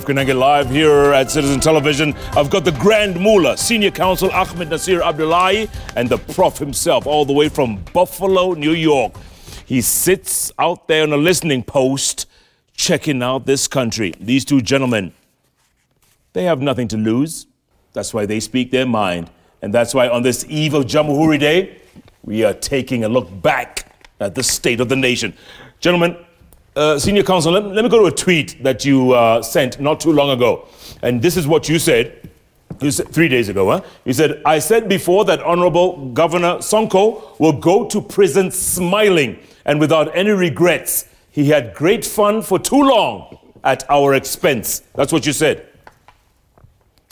Connected live here at Citizen Television. I've got the Grand Mullah, Senior Counsel Ahmednassir Abdullahi, and the Prof himself, all the way from Buffalo, New York. He sits out there on a listening post, checking out this country. These two gentlemen, they have nothing to lose. That's why they speak their mind. And that's why on this eve of Jamhuri Day, we are taking a look back at the state of the nation. Gentlemen, Senior Counsel, let me go to a tweet that you sent not too long ago. And this is what you said. You said 3 days ago, huh? You said, I said before that Honorable Governor Sonko will go to prison smiling and without any regrets. He had great fun for too long at our expense. That's what you said.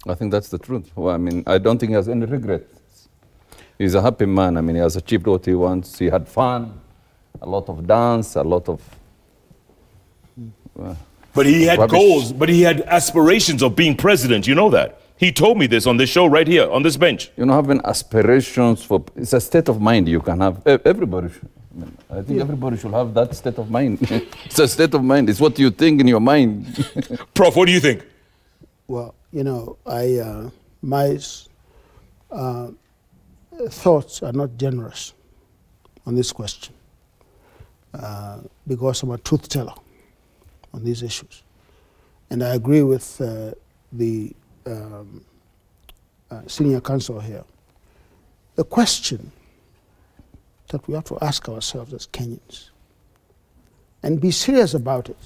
I think that's the truth. Well, I mean, I don't think he has any regrets. He's a happy man. I mean, he has achieved what he wants. He had fun, a lot of dance, a lot of... But he had rubbish. goals, but he had aspirations of being president. You know that. He told me this on this show right here, on this bench. You know, having aspirations for... It's a state of mind you can have. Everybody should. I think everybody should have that state of mind. It's a state of mind. It's what you think in your mind. Prof, what do you think? Well, you know, my thoughts are not generous on this question because I'm a truth teller on these issues. And I agree with the senior counsel here. The question that we have to ask ourselves as Kenyans and be serious about it,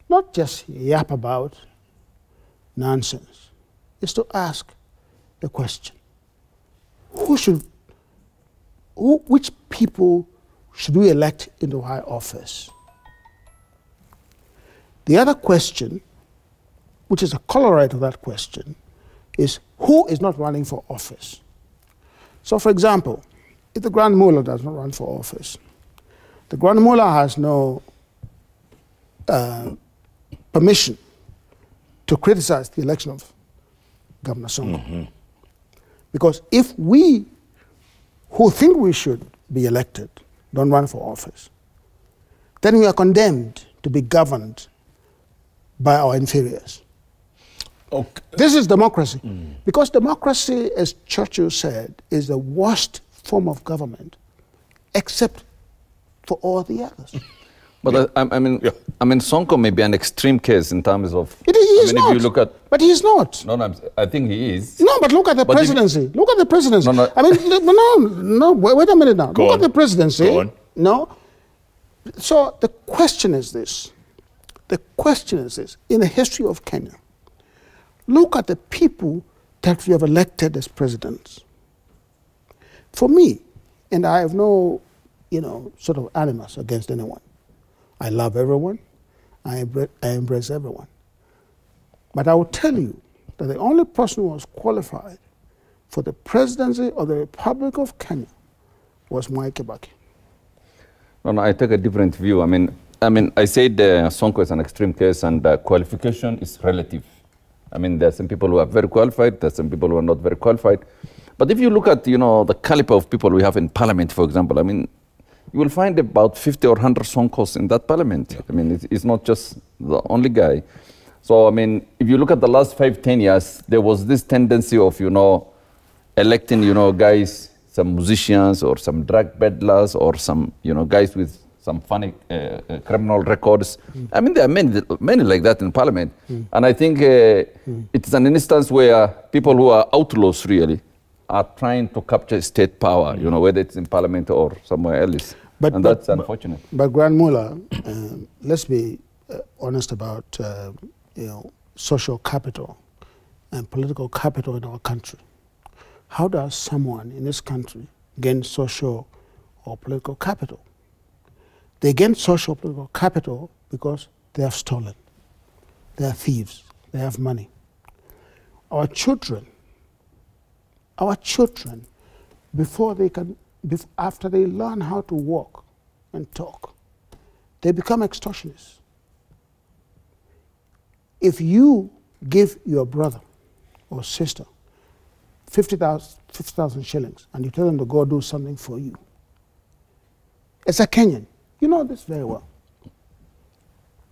not just yap about nonsense, is to ask the question, which people should we elect into high office? The other question, which is a corollary to that question, is who is not running for office? So, for example, if the Grand Mullah does not run for office, the Grand Mullah has no permission to criticize the election of Governor Sonko. Because if we, who think we should be elected, don't run for office, then we are condemned to be governed by our inferiors. Okay. This is democracy. Because democracy, as Churchill said, is the worst form of government, except for all the others. But I mean, Sonko may be an extreme case in terms of... He is not. If you look at, but he is not. No, I think he is. No, but look at the presidency. Look at the presidency. No. I mean, no, wait a minute now. Look at the presidency. Go on. No. So the question is this. The question is this. In the history of Kenya, look at the people that we have elected as presidents. For me, and I have no, sort of animus against anyone. I love everyone. I embrace everyone. But I will tell you that the only person who was qualified for the presidency of the Republic of Kenya was Mwai Kibaki. No, I take a different view. I mean, I said Sonko is an extreme case, and qualification is relative. I mean, there are some people who are very qualified, there are some people who are not very qualified. But if you look at, the caliber of people we have in parliament, for example, I mean, you will find about 50 or 100 Sonkos in that parliament. I mean, it's not just the only guy. So, I mean, if you look at the last 5-10 years, there was this tendency of, electing, guys, some musicians or some drug peddlers or some, guys with some funny criminal records. I mean, there are many like that in parliament. And I think it's an instance where people who are outlaws really are trying to capture state power, whether it's in parliament or somewhere else. And that's unfortunate. But Grand Mullah, let's be honest about, social capital and political capital in our country. How does someone in this country gain social or political capital? They gain social political capital because they have stolen. They are thieves. They have money. Our children, after they learn how to walk and talk, they become extortionists. If you give your brother or sister 50,000 shillings and you tell them to go do something for you, as a Kenyan, you know this very well.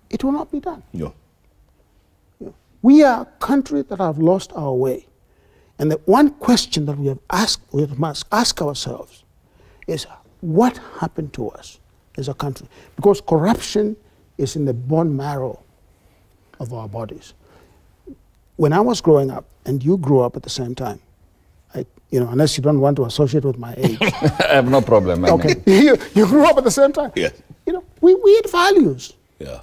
It will not be done. Yeah. We are a country that have lost our way. And the one question that we must ask ourselves is, what happened to us as a country? Because corruption is in the bone marrow of our bodies. When I was growing up, and you grew up at the same time, unless you don't want to associate with my age. I have no problem. Okay, you grew up at the same time. Yes. We had values. Yeah.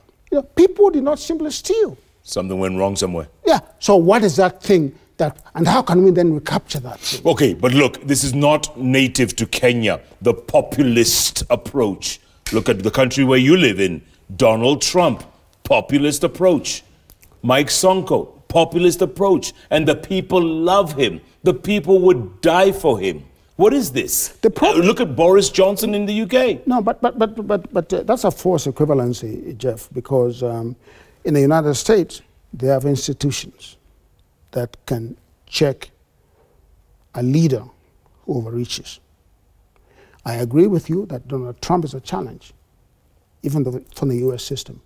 People did not simply steal. Something went wrong somewhere. Yeah. So what is that thing and how can we then recapture that thing? Okay, but look, this is not native to Kenya, the populist approach. Look at the country where you live in. Donald Trump, populist approach. Mike Sonko, populist approach. And the people love him. The people would die for him. What is this? Look at Boris Johnson in the UK. No, but that's a false equivalency, Jeff, because in the United States, they have institutions that can check a leader who overreaches. I agree with you that Donald Trump is a challenge, even though from the US system.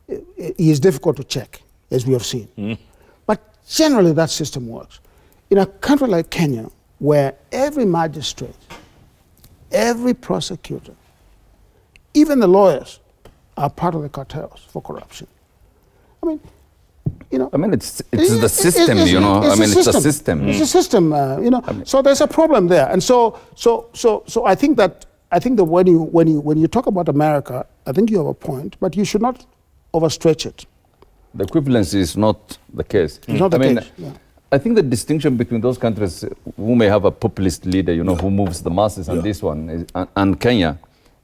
He is difficult to check, as we have seen. But generally, that system works. In a country like Kenya, where every magistrate, every prosecutor, even the lawyers are part of the cartels for corruption. I mean, it's the system, it's a system. It's a system, So there's a problem there, and so I think that when you talk about America, I think you have a point, but you should not overstretch it. The equivalency is not the case. It's not the case. Yeah. I think the distinction between those countries who may have a populist leader, who moves the masses, and this one, and Kenya,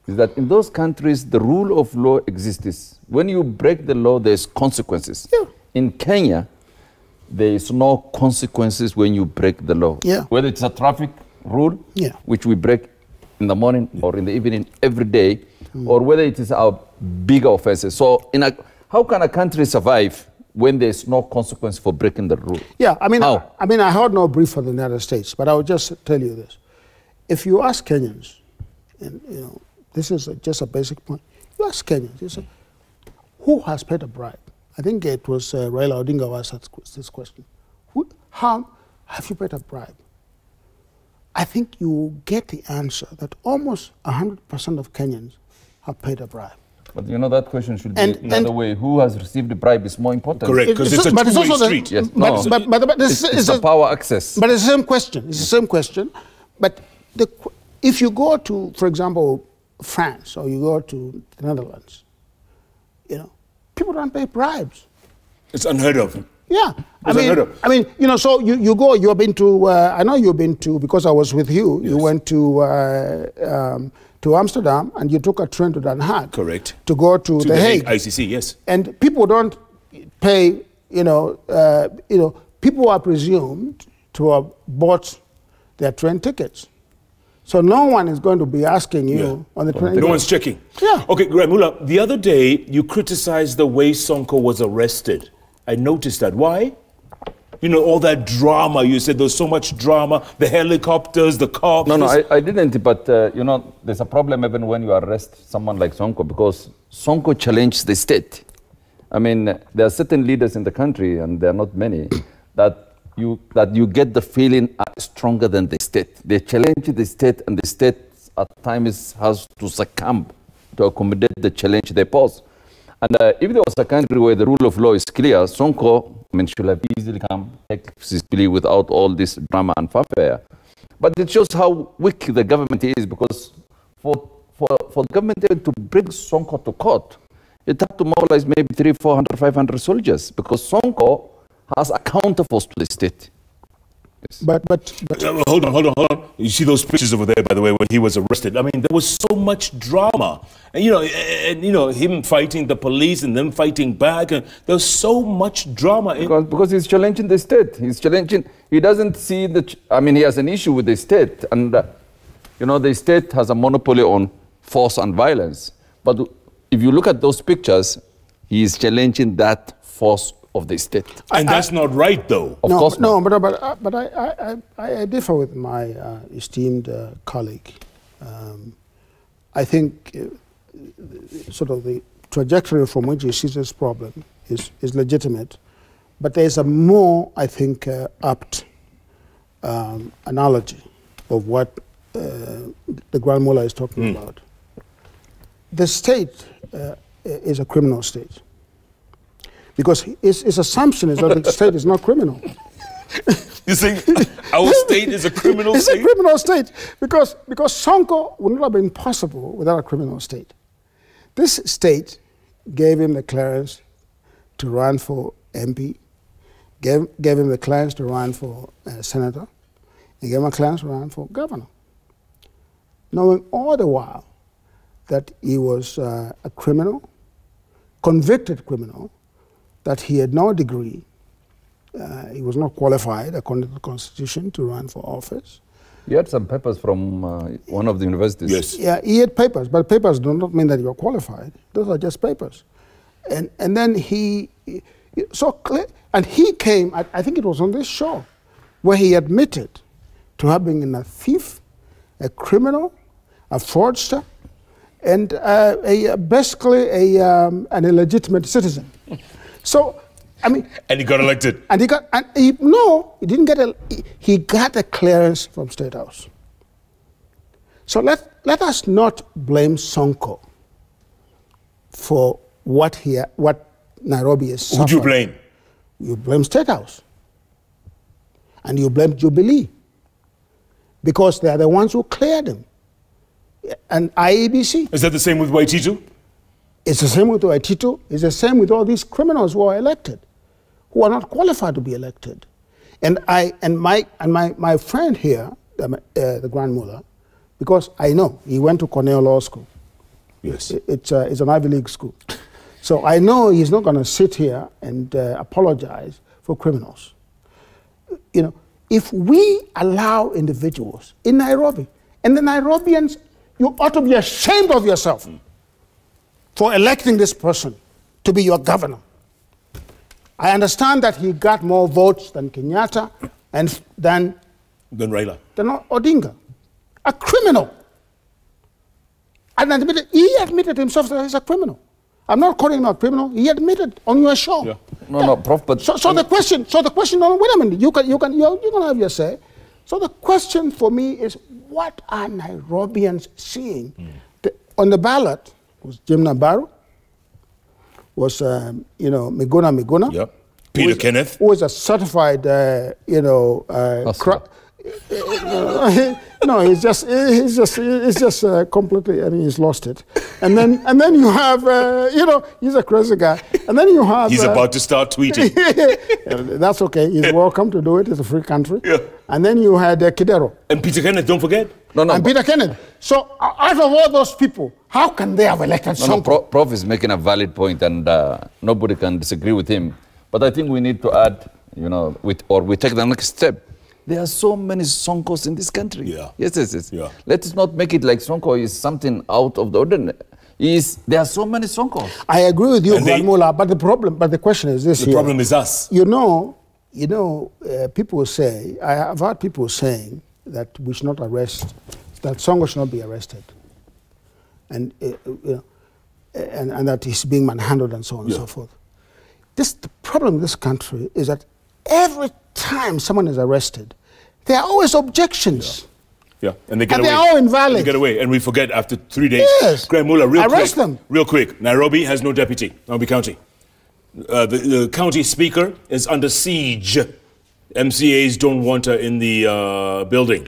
is that in those countries, the rule of law exists. When you break the law, there's consequences. Yeah. In Kenya, there is no consequences when you break the law. Yeah. Whether it's a traffic rule, which we break in the morning or in the evening every day, or whether it is our bigger offenses. So how can a country survive when there's no consequence for breaking the rule? Yeah, I heard no brief for the United States, but I will just tell you this. If you ask Kenyans, and this is just a basic point, you ask Kenyans, you say, who has paid a bribe? I think it was Raila Odinga who asked this question. How have you paid a bribe? I think you will get the answer that almost 100% of Kenyans have paid a bribe. But that question should be another way. Who has received the bribe is more important. Correct, because it's a two-way street. Yes, it's a power access. But it's the same question. It's the same question. But if you go to, for example, France, or you go to the Netherlands, people don't pay bribes. It's unheard of. Yeah, so you go. You've been to. I know you've been to, because I was with you. Yes. You went to Amsterdam, and you took a train to Den Haag. Correct. To go to the Hague. ICC, yes. And people don't pay. People are presumed to have bought their train tickets. So no one is going to be asking you on the train. No one's checking. Yeah. Okay, Mula, the other day you criticized the way Sonko was arrested. I noticed that. Why? All that drama. You said there was so much drama. The helicopters, the cops. No, I didn't. But, there's a problem even when you arrest someone like Sonko, because Sonko challenged the state. There are certain leaders in the country, and there are not many, that you get the feeling are stronger than the state. They challenge the state, and the state at times has to succumb to accommodate the challenge they pose. And if there was a country where the rule of law is clear, Sonko should have easily come, take his plea without all this drama and fanfare. But it shows how weak the government is, because for the government to bring Sonko to court, it had to mobilize maybe 300, 400, 500 soldiers, because Sonko has a counterforce to the state. Yes. But hold on. You see those pictures over there, by the way, when he was arrested. There was so much drama, and him fighting the police and them fighting back, and there's so much drama. Because he's challenging the state. He doesn't see he has an issue with the state, and the state has a monopoly on force and violence. But if you look at those pictures, he is challenging that force of the state. And that's not right, though. Of course not. But I differ with my esteemed colleague. I think sort of the trajectory from which he sees this problem is legitimate, But there's a more, I think, apt analogy of what the Grand Mullah is talking about. The state is a criminal state. Because his assumption is that the state is not criminal. You think our state is a criminal state? It's a criminal state because Sonko would not have been possible without a criminal state. This state gave him the clearance to run for MP, gave him the clearance to run for senator, and gave him a clearance to run for governor, knowing all the while that he was a criminal, convicted criminal, that he had no degree, he was not qualified according to the Constitution to run for office. You had some papers from one of the universities. Yes. Yeah, he had papers, but papers do not mean that you are qualified. Those are just papers. And then he came, I think it was on this show, where he admitted to having been a thief, a criminal, a fraudster, and basically an illegitimate citizen. So, I mean, and he got elected. And he didn't get he got a clearance from State House. So let us not blame Sonko for what Nairobi is suffering. Who'd you blame? You blame State House. And you blame Jubilee. Because they are the ones who cleared him. And IEBC. Is that the same with Waititu? It's the same with Waititu. It's the same with all these criminals who are elected, who are not qualified to be elected. And my friend here, the Grand Mullah, because I know he went to Cornell Law School. Yes. It's an Ivy League school. So I know he's not going to sit here and apologize for criminals. You know, if we allow individuals in Nairobi, and the Nairobians, you ought to be ashamed of yourself for electing this person to be your governor. I understand that he got more votes than Kenyatta and than Raila. Than Odinga. A criminal. And he admitted himself that he's a criminal. I'm not calling him a criminal. He admitted on your show. Yeah. No, Prof. But so the question. No, wait a minute. You're gonna have your say. So the question for me is, what are Nairobians seeing? On the ballot was Jim Nabaru, was Miguna. Yep. Peter Kenneth, who is a certified, no, he's just completely. I mean, he's lost it. And then you have, he's a crazy guy. And then you have. He's about to start tweeting. That's okay. He's welcome to do it. It's a free country. Yeah. And then you had Kidero. And Peter Kenneth, don't forget. And Peter Kenneth. So out of all those people, how can they have elected Sonko? Prof is making a valid point, and nobody can disagree with him. But I think we need to add, we take the next step. There are so many Sonkos in this country. Yeah. Yes. Yeah. Let us not make it like Sonko is something out of the ordinary. There are so many Sonkos. I agree with you, Mullah, but the question is this. The problem is us. People say, I have heard people saying that we should not arrest, that Sonko should not be arrested, and and that he's being manhandled and so on and so forth. The problem in this country is that every time someone is arrested, there are always objections. Yeah, and they get away. They're all invalid. They get away, and we forget after 3 days. Yes. Grand Mullah, real quick. Nairobi has no deputy. Nairobi County. The county speaker is under siege. MCAs don't want her in the building.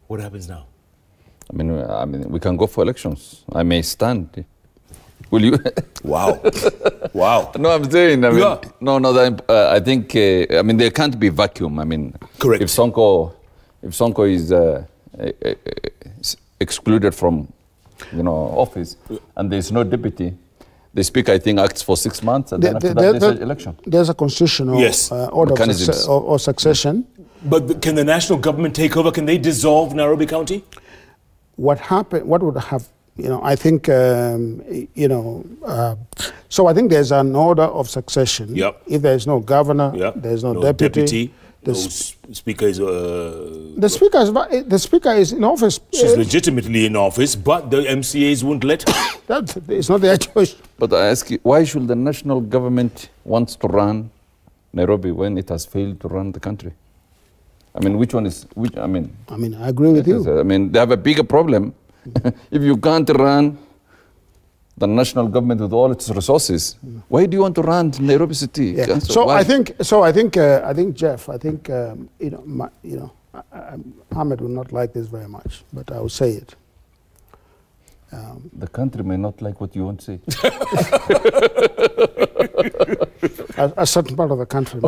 What happens now? I mean, we can go for elections. I may stand. Will you? Wow. Wow. No, I'm saying, I think, there can't be vacuum. Correct. If Sonko is excluded from, office, and there's no deputy, the speaker, I think, acts for 6 months, and then after that, there's an election. There's a constitutional order of succession. But can the national government take over? Can they dissolve Nairobi County? What would have, I think, so I think there's an order of succession. Yep. If there's no governor, there's no deputy. The speaker is... the speaker is in office. She's legitimately in office, but the MCAs won't let her. It's not their choice. But I ask you, why should the national government wants to run Nairobi when it has failed to run the country? I mean, which one is which? I mean, I agree with you. I mean, they have a bigger problem. If you can't run the national government with all its resources, why do you want to run Nairobi City? Yeah. Jeff, Ahmed will not like this very much, but I will say it. The country may not like what you want to say. A certain part of the country.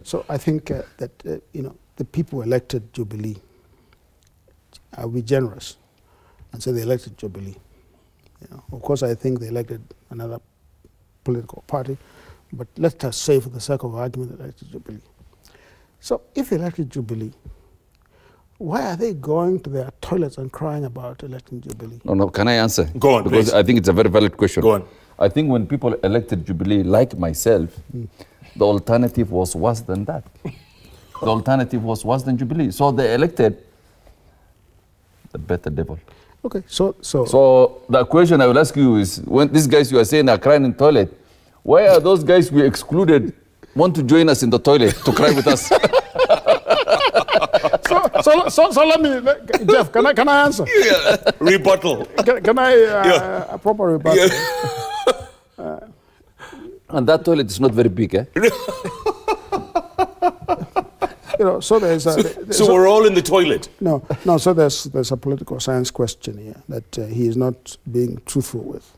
So I think that the people elected Jubilee. I'll be generous and say they elected Jubilee. Of course, I think they elected another political party, but let's just say, for the sake of argument, they elected Jubilee. So if they elected Jubilee, why are they going to their toilets and crying about electing Jubilee? No, can I answer? Go on, because please. I think it's a very valid question. Go on. I think when people elected Jubilee, like myself, the alternative was worse than that. The alternative was worse than Jubilee. So they elected the better devil. Okay, so the question I will ask you is, when these guys you are saying are crying in toilet, why are those guys we excluded want to join us in the toilet to cry with us? So let me, Jeff, can I answer? Yeah. Rebuttal. Can I, a proper rebuttal? Yeah. And that toilet is not very big, eh? So there's so we're all in the toilet. No. So there's a political science question here that he is not being truthful with.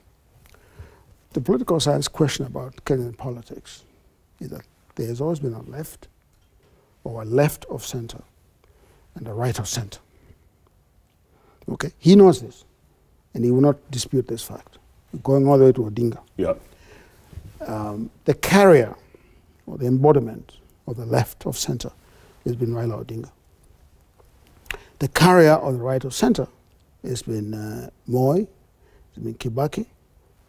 The political science question about Kenyan politics is that there has always been a left, or a left of center, and a right of center. Okay, he knows this, and he will not dispute this fact. Going all the way to Odinga. Yeah. The carrier, or the embodiment of the left of center, has been Raila Odinga. The carrier of the right of center has been Moi, it's been Kibaki,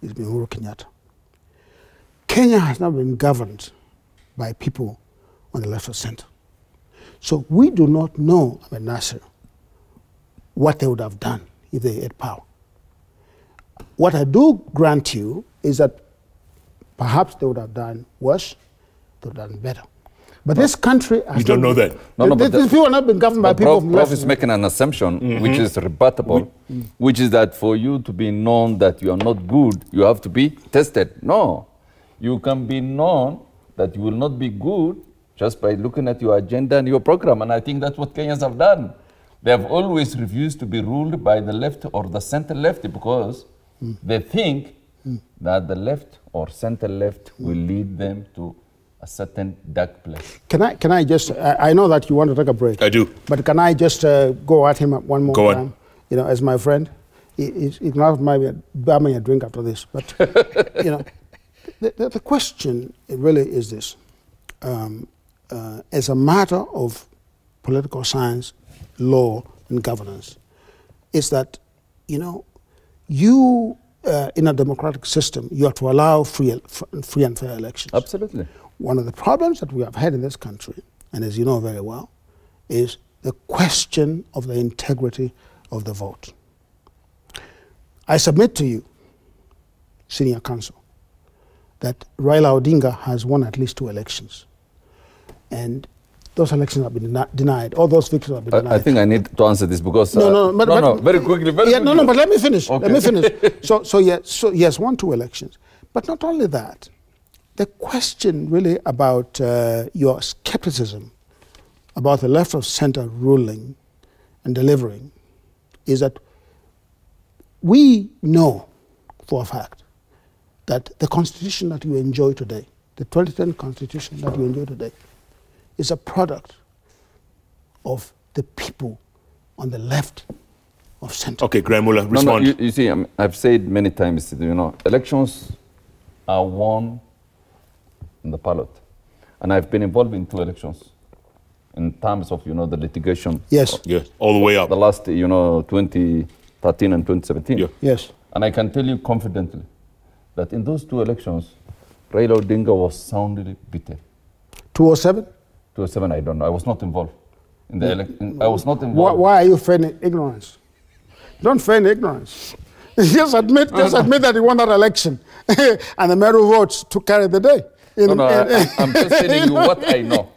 it's been Uhuru Kenyatta. Kenya has not been governed by people on the left of center. So we do not know, Ahmednassir, what they would have done if they had power. What I do grant you is that perhaps they would have done worse, they would have done better. But this country... You don't know that. These people have not been governed by people from Prof is making an assumption, which is rebuttable, which is that for you to be known that you are not good, you have to be tested. No. You can be known that you will not be good just by looking at your agenda and your program. And I think that's what Kenyans have done. They have always refused to be ruled by the left or the center left because they think that the left or center left will lead them to a certain dark place. Can I just, I know that you want to take a break. I do. But can I just go at him one more Go time? on. As my friend, he can have buy me a drink after this. But, the question really is this. As a matter of political science, law, and governance, is that, you, in a democratic system, you have to allow free and fair elections. Absolutely. One of the problems that we have had in this country, and as you know very well, is the question of the integrity of the vote. I submit to you, Senior Counsel, that Raila Odinga has won at least 2 elections. And those elections have been denied. All those victories have been denied. I think I need to answer this because... No, very quickly. No, but let me finish. Okay. Let me finish. So yes, won 2 elections. But not only that, the question really about your skepticism about the left of center ruling and delivering is that we know for a fact that the constitution that you enjoy today, the 2010 constitution that you enjoy today, is a product of the people on the left of center. Okay, Graham Muller, respond. No, you see, I've said many times, elections are won in the ballot. And I've been involved in 2 elections in terms of, the litigation. Yes. Yeah, all the way up. The last, 2013 and 2017. Yeah. Yes. And I can tell you confidently that in those 2 elections, Raila Odinga was soundly beaten. 2007? 2007, I don't know. I was not involved in the election. I was not involved. Why are you feigning ignorance? Don't feign ignorance. Just admit that you won that election, and the mayoral votes to carry the day. I'm just telling you what I know.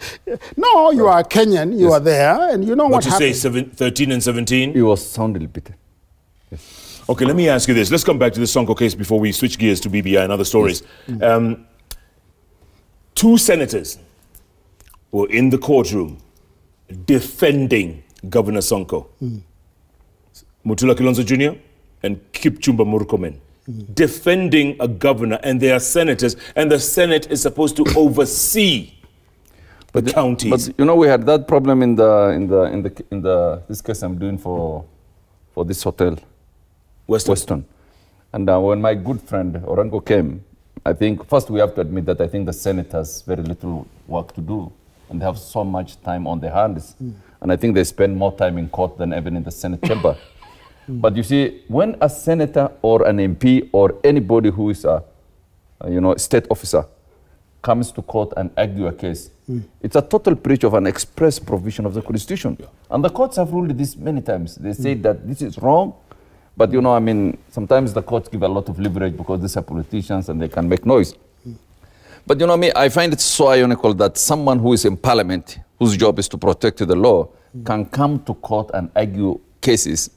No, you are Kenyan. You are there, and you know what happened. What you say, 13 and 17? It was soundly better. Yes. Okay, let me ask you this. Let's come back to the Sonko case before we switch gears to BBI and other stories. Yes. 2 senators were in the courtroom defending Governor Sonko. Mutula Kilonzo Jr. and Kipchumba Murkomen. Defending a governor, and they are senators, and the Senate is supposed to oversee the counties. But you know, we had that problem in this case I'm doing for this hotel, Weston. And when my good friend Orango came, I think first we have to admit that I think the Senate has very little work to do, and they have so much time on their hands, and I think they spend more time in court than even in the Senate chamber. But you see, when a senator or an MP or anybody who is a state officer comes to court and argue a case, it's a total breach of an express provision of the Constitution. Yeah. And the courts have ruled this many times. They say that this is wrong, but I mean, sometimes the courts give a lot of leverage because these are politicians and they can make noise. But you know me, I find it so ironical that someone who is in parliament, whose job is to protect the law, can come to court and argue cases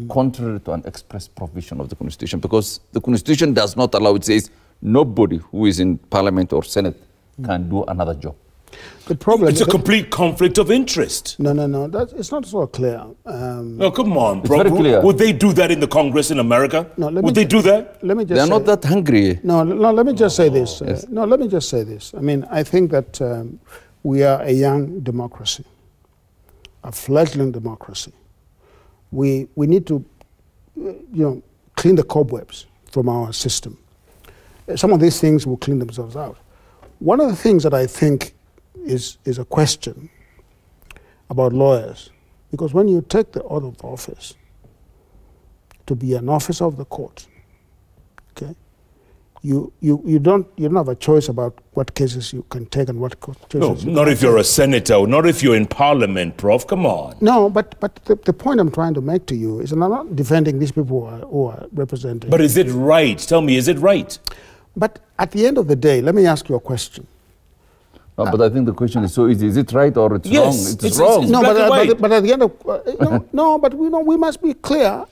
contrary to an express provision of the Constitution, because the Constitution does not allow, it says nobody who is in Parliament or Senate can do another job. The problem it's a complete conflict of interest. No, it's not so clear. No, come on, bro. Very clear. Would they do that in the Congress in America? No, would they do that? Let me just They're not that hungry. No, let me just say this. Yes. No, let me just say this. I mean, I think that we are a young democracy, a fledgling democracy. We need to, clean the cobwebs from our system. Some of these things will clean themselves out. One of the things that I think is a question about lawyers, because when you take the oath of office to be an officer of the court, okay, you don't have a choice about what cases you can take and what cases. No, not if you're a senator, or not if you're in parliament, Prof. Come on. No, but the point I'm trying to make to you is, and I'm not defending these people who are representing. But is it right? Tell me, is it right? But at the end of the day, let me ask you a question. No, but I think the question is so easy. Is it right or it's wrong? It's wrong. It's no, but at the end of but we must be clear.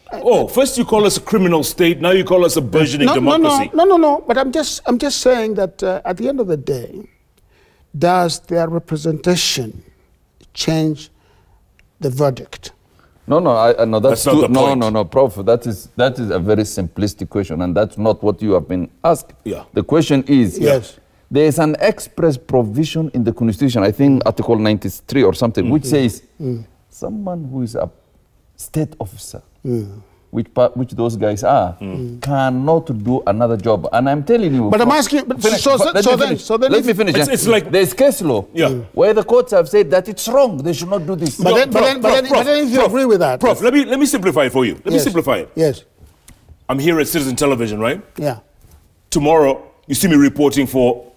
First you call us a criminal state, now you call us a burgeoning democracy. No. But I'm just saying that at the end of the day, does their representation change the verdict? No, that's not the point. No, Prof. That is a very simplistic question, and that's not what you have been asked. Yeah. The question is, yes, there is an express provision in the Constitution, I think Article 93 or something, which says someone who is a state officer, which those guys are, cannot do another job. And I'm telling you. But I'm asking. Let me finish. It's like there's case law where the courts have said that it's wrong. They should not do this. But then if you agree with that, Prof, let me simplify it for you. Let me simplify it. Yes. I'm here at Citizen Television, right? Yeah. Tomorrow, you see me reporting for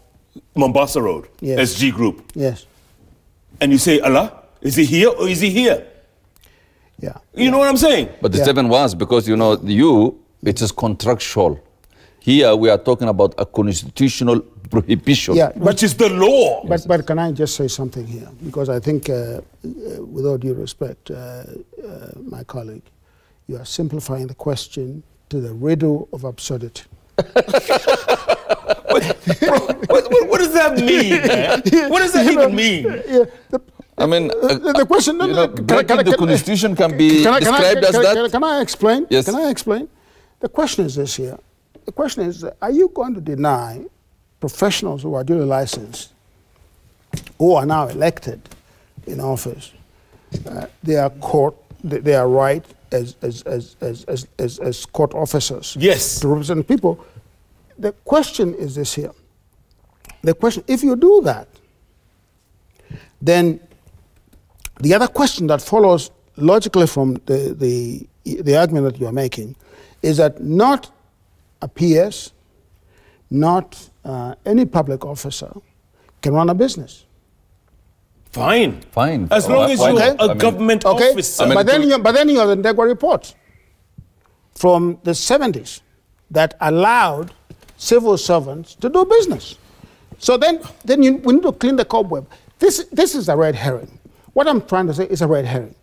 Mombasa Road, yes, SG Group. Yes. And you say, Allah, is he here or is he here? Yeah. You know what I'm saying? But the seven was because, it is contractual. Here we are talking about a constitutional prohibition. Yeah, which is the law. But can I just say something here? Because I think, with all due respect, my colleague, you are simplifying the question to the riddle of absurdity. What does that mean, man? What does that even mean? I mean, the question, the Constitution can be described as that. Can I explain? Yes. Can I explain? The question is this here. The question is, are you going to deny professionals who are duly licensed, who are now elected in office, their right as court officers, yes, to represent people? The question is this here. The question, if you do that, then the other question that follows logically from the argument that you are making is that not a PS, not any public officer can run a business. Fine. Fine. As long as you're Okay. a government Okay, officer. but then you have the Ndegwa report from the 70s that allowed civil servants to do business. So then we need to clean the cobweb. This is a red herring. What I'm trying to say is a red herring.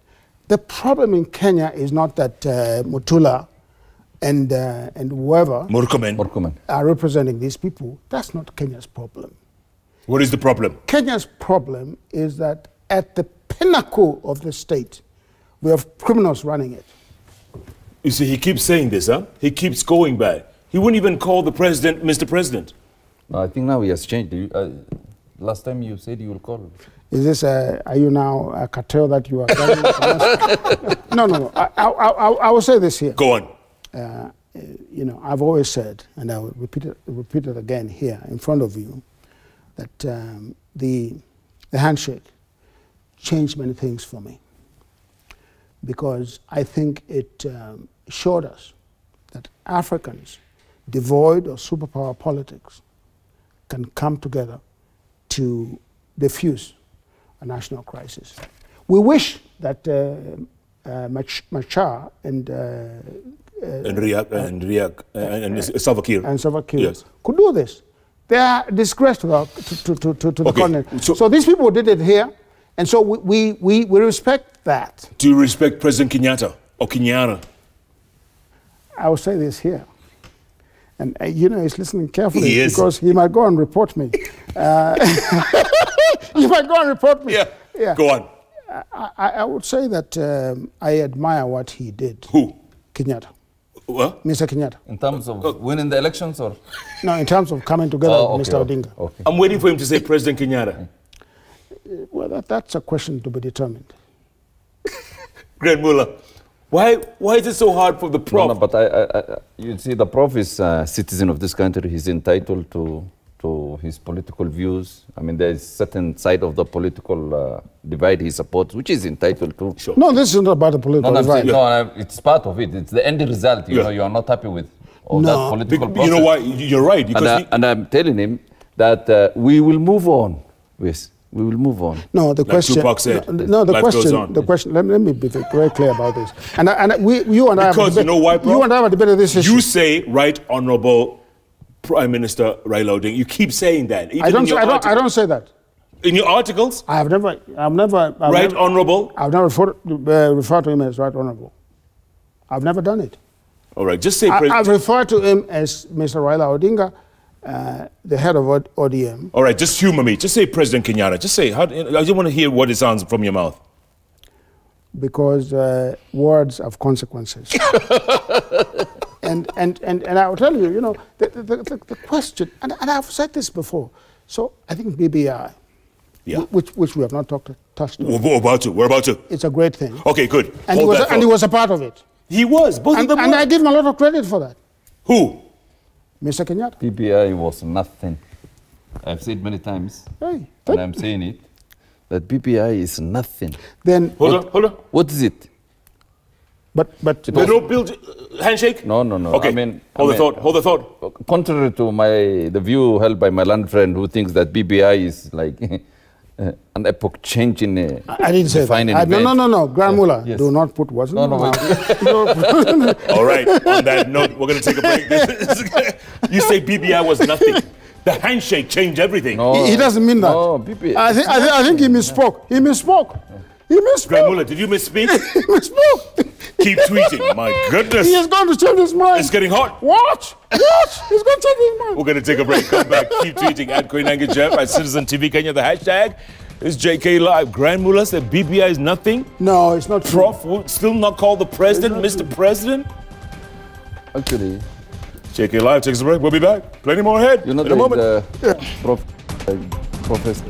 The problem in Kenya is not that Mutula and whoever Murkomen. are representing these people. That's not Kenya's problem. What is the problem? Kenya's problem is that at the pinnacle of the state, we have criminals running it. You see, he keeps saying this, huh? He keeps going back. He wouldn't even call the president Mr. President. No, I think now he has changed. Last time you said you will call. Is this are you now a cartel that you are getting? No. I will say this here. Go on. You know, I've always said, and I will repeat it again here in front of you, that the handshake changed many things for me, because I think it showed us that Africans devoid of superpower politics can come together to diffuse a national crisis. We wish that Machar and Salva Kiir yes. could do this. They are a disgrace to the continent. So these people did it here, and so we respect that. do you respect President Kenyatta or Kenyatta? I will say this here, and you know he's listening carefully He is. because he might go and report me. He might go and report me. Yeah. Go on. I would say that I admire what he did. Who? Kenyatta. What? Mr. Kenyatta. In terms of winning the elections, or? No, in terms of coming together with Mr. Odinga. Okay. I'm waiting for him to say President Kenyatta. Well, that's a question to be determined. Grand Mullah, why is it so hard for the Prof? No, but you see, the Prof is a citizen of this country. He's entitled to his political views. I mean, there is certain side of the political divide he supports, which is entitled to. Sure. No, this is not about the political divide. No, it's part of it. It's the end result. You know, you are not happy with all that political process. You know why? You're right. Because and I'm telling him that we will move on. Yes, we will move on. No, the like question. Tupac said, no, the life question. goes on. The question. Let me be very clear about this. You and I. Because you know why, Prof? You and I have debated this issue. You say, Right Honorable Prime Minister Raila Odinga. You keep saying that. I don't say that. In your articles? I've never. Right Honorable? I've never referred to him as Right Honorable. I've never done it. All right, just say I've referred to him as Mr. Raila Odinga, the head of ODM. All right, just humor me. Just say President Kenyatta. Just say, I just want to hear what it sounds from your mouth. Because words have consequences. and I will tell you, you know, the question, and I've said this before, so I think BBI, which we have not touched on. We're about to. It's a great thing. Okay, good. And he was a part of it. He was. Both of them And were. I give him a lot of credit for that. Who? Mr. Kenyatta. PPI was nothing. I've said many times, Hey, and I'm saying it, that PPI is nothing. then Hold on. What is it? but They don't build handshake? No. Okay. Hold the thought. Contrary to the view held by my land friend who thinks that BBI is like an epoch change in I didn't say that. No. Grand Mullah, yes. do not put words in my mouth. All right. On that note, we're going to take a break. You say BBI was nothing. The handshake changed everything. No, he doesn't mean that. No, BBI. I think he misspoke. He misspoke. Grand Mullah, did you misspeak? He misspoke. Keep tweeting. My goodness. He is going to change his mind. It's getting hot. Watch. He's going to change his mind. We're going to take a break. Come back. Keep tweeting at Koinange Jeff, at Citizen TV Kenya. The hashtag is JK Live. Grand Mullah said BBI is nothing. No, it's not true. Prof will still not call the president Mr. President. Actually, JK Live takes a break. We'll be back. Plenty more ahead you know, in a moment. Professor.